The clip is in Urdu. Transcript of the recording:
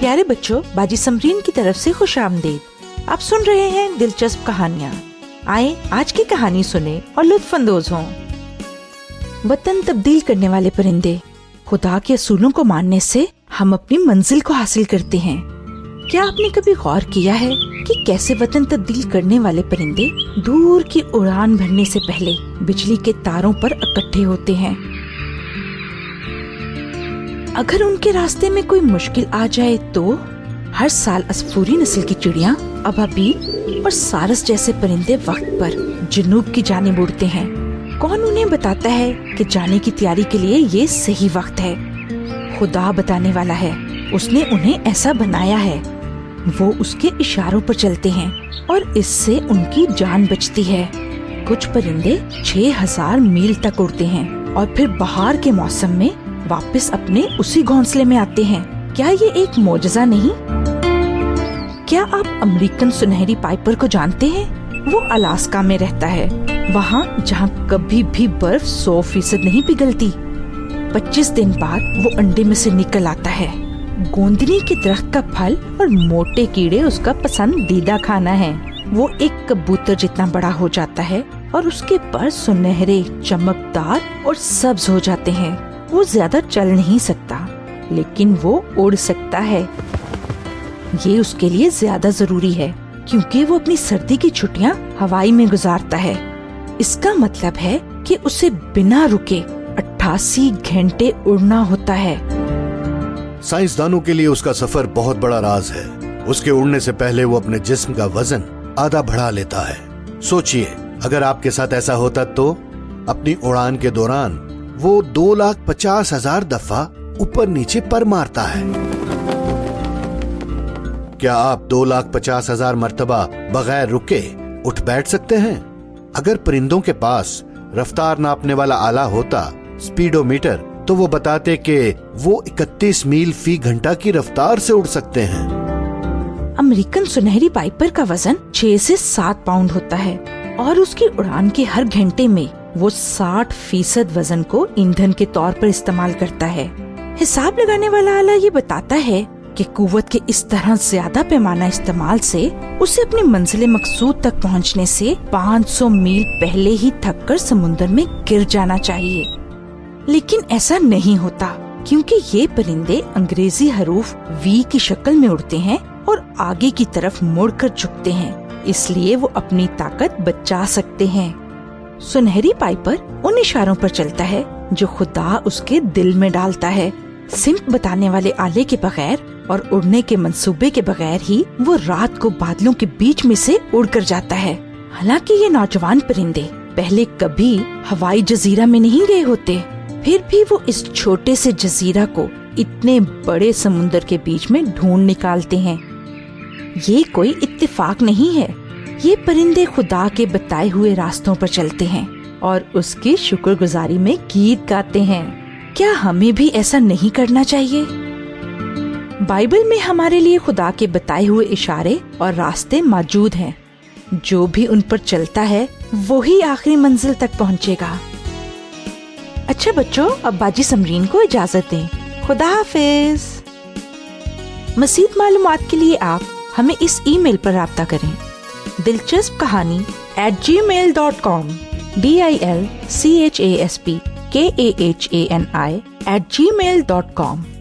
پیارے بچوں، باجی سمرین کی طرف سے خوش آمدید۔ آپ سن رہے ہیں دلچسپ کہانیاں۔ آئیں آج کی کہانی سنیں اور لطف اندوز ہوں۔ وطن تبدیل کرنے والے پرندے۔ خدا کے اصولوں کو ماننے سے ہم اپنی منزل کو حاصل کرتے ہیں۔ کیا آپ نے کبھی غور کیا ہے کہ کیسے وطن تبدیل کرنے والے پرندے دور کی اڑان بھرنے سے پہلے بجلی کے تاروں پر اکٹھے ہوتے ہیں؟ اگر ان کے راستے میں کوئی مشکل آ جائے تو ہر سال عصفوری نسل کی چڑیاں، ابابیل اور سارس جیسے پرندے وقت پر جنوب کی جانب اڑتے ہیں۔ کون انہیں بتاتا ہے کہ جانے کی تیاری کے لیے یہ صحیح وقت ہے؟ خدا بتانے والا ہے۔ اس نے انہیں ایسا بنایا ہے۔ وہ اس کے اشاروں پر چلتے ہیں اور اس سے ان کی جان بچتی ہے۔ کچھ پرندے 6000 میل تک اڑتے ہیں اور پھر بہار کے موسم میں واپس اپنے اسی گھونسلے میں آتے ہیں۔ کیا یہ ایک معجزہ نہیں؟ کیا آپ امریکن سنہری پائپر کو جانتے ہیں؟ وہ الاسکا میں رہتا ہے، وہاں جہاں کبھی بھی برف 100% نہیں پگھلتی۔ 25 دن بعد وہ انڈے میں سے نکل آتا ہے۔ گوندنی کے درخت کا پھل اور موٹے کیڑے اس کا پسندیدہ کھانا ہے۔ وہ ایک کبوتر جتنا بڑا ہو جاتا ہے اور اس کے پر سنہرے، چمکدار اور سبز ہو جاتے ہیں۔ وہ زیادہ چل نہیں سکتا لیکن وہ اڑ سکتا ہے۔ یہ اس کے لیے زیادہ ضروری ہے کیونکہ وہ اپنی سردی کی چھٹیاں ہوائی میں گزارتا ہے۔ اس کا مطلب ہے کہ اسے بنا رکے 88 گھنٹے اڑنا ہوتا ہے۔ سائنسدانوں کے لیے اس کا سفر بہت بڑا راز ہے۔ اس کے اڑنے سے پہلے وہ اپنے جسم کا وزن آدھا بڑھا لیتا ہے۔ سوچئے اگر آپ کے ساتھ ایسا ہوتا تو اپنی اڑان کے دوران وہ 2,50,000 دفعہ اوپر نیچے پر مارتا ہے۔ کیا آپ 2,50,000 مرتبہ بغیر رکے اٹھ بیٹھ سکتے ہیں؟ اگر پرندوں کے پاس رفتار ناپنے والا آلہ ہوتا، سپیڈو میٹر، تو وہ بتاتے کہ وہ 31 میل فی گھنٹہ کی رفتار سے اڑ سکتے ہیں۔ امریکن سنہری پائپر کا وزن 6 سے 7 پاؤنڈ ہوتا ہے اور اس کی اڑان کے ہر گھنٹے میں وہ 60% وزن کو ایندھن کے طور پر استعمال کرتا ہے۔ حساب لگانے والا آلہ یہ بتاتا ہے کہ قوت کے اس طرح زیادہ پیمانہ استعمال سے اسے اپنی منزل مقصود تک پہنچنے سے 500 میل پہلے ہی تھک کر سمندر میں گر جانا چاہیے۔ لیکن ایسا نہیں ہوتا کیونکہ یہ پرندے انگریزی حروف وی کی شکل میں اڑتے ہیں اور آگے کی طرف مڑ کر جھکتے ہیں، اس لیے وہ اپنی طاقت بچا سکتے ہیں۔ سنہری پائپر ان اشاروں پر چلتا ہے جو خدا اس کے دل میں ڈالتا ہے۔ سمت بتانے والے آلے کے بغیر اور اڑنے کے منصوبے کے بغیر ہی وہ رات کو بادلوں کے بیچ میں سے اڑ کر جاتا ہے۔ حالانکہ یہ نوجوان پرندے پہلے کبھی ہوائی جزیرہ میں نہیں گئے ہوتے، پھر بھی وہ اس چھوٹے سے جزیرہ کو اتنے بڑے سمندر کے بیچ میں ڈھونڈ نکالتے ہیں۔ یہ کوئی اتفاق نہیں ہے، یہ پرندے خدا کے بتائے ہوئے راستوں پر چلتے ہیں اور اس کی شکر گزاری میں گیت گاتے ہیں۔ کیا ہمیں بھی ایسا نہیں کرنا چاہیے؟ بائبل میں ہمارے لیے خدا کے بتائے ہوئے اشارے اور راستے موجود ہیں۔ جو بھی ان پر چلتا ہے وہی آخری منزل تک پہنچے گا۔ اچھا بچوں، اب باجی سمرین کو اجازت دیں۔ خدا حافظ۔ مزید معلومات کے لیے آپ ہمیں اس ای میل پر رابطہ کریں، دلچسپ کہانی @gmail.com dilchasp kahani @gmail.com۔